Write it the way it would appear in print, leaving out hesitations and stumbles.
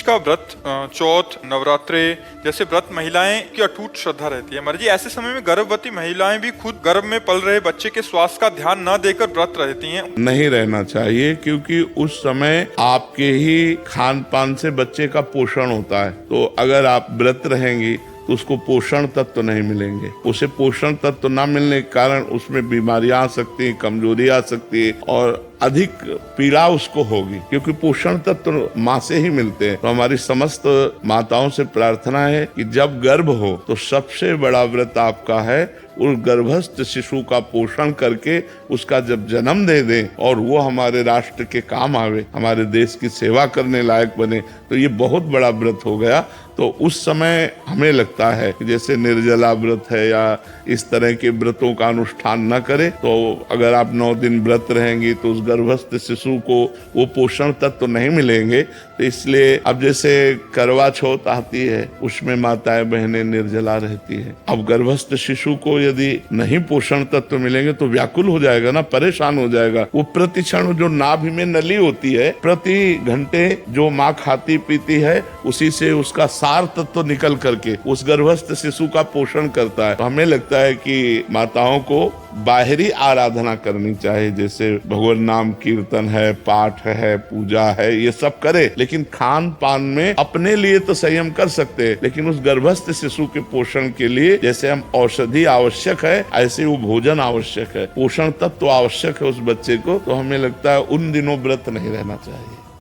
का व्रत, चौथ, नवरात्रे जैसे व्रत महिलाएं की अटूट श्रद्धा रहती है। मर्जी ऐसे समय में गर्भवती महिलाएं भी खुद गर्भ में पल रहे बच्चे के स्वास्थ्य का ध्यान न देकर व्रत रहती हैं। नहीं रहना चाहिए, क्योंकि उस समय आपके ही खान पान से बच्चे का पोषण होता है। तो अगर आप व्रत रहेंगी तो उसको पोषण तत्व नहीं मिलेंगे। उसे पोषण तत्व ना मिलने के कारण उसमें बीमारियां आ सकती हैं, कमजोरी आ सकती है और अधिक पीड़ा उसको होगी, क्योंकि पोषण तत्व माँ से ही मिलते हैं। तो हमारी समस्त माताओं से प्रार्थना है कि जब गर्भ हो तो सबसे बड़ा व्रत आपका है उस गर्भस्थ शिशु का पोषण करके उसका जब जन्म दे दें और वो हमारे राष्ट्र के काम आवे, हमारे देश की सेवा करने लायक बने, तो ये बहुत बड़ा व्रत हो गया। तो उस समय हमें लगता है कि जैसे निर्जला व्रत है या इस तरह के व्रतों का अनुष्ठान न करें। तो अगर आप 9 दिन व्रत रहेंगी तो उस गर्भस्थ शिशु को वो पोषण तत्व तो नहीं मिलेंगे। तो इसलिए अब जैसे करवा चौथ आती है, उसमें माताएं बहनें निर्जला रहती है। अब गर्भस्थ शिशु को यदि नहीं पोषण तत्व मिलेंगे तो व्याकुल हो जाएगा ना, परेशान हो जाएगा। वो प्रतिक्षण जो नाभि में नली होती है, प्रति घंटे जो माँ खाती पीती है उसी से उसका सार तत्व निकल करके उस गर्भस्थ शिशु का पोषण करता है। तो हमें लगता है कि माताओं को बाहरी आराधना करनी चाहिए, जैसे भगवान नाम कीर्तन है, पाठ है, पूजा है, ये सब करे, लेकिन खान पान में अपने लिए तो संयम कर सकते हैं, लेकिन उस गर्भस्थ शिशु के पोषण के लिए जैसे हम औषधि आवश्यक है ऐसे वो भोजन आवश्यक है, पोषण तत्व आवश्यक है उस बच्चे को। तो हमें लगता है उन दिनों व्रत नहीं रहना चाहिए।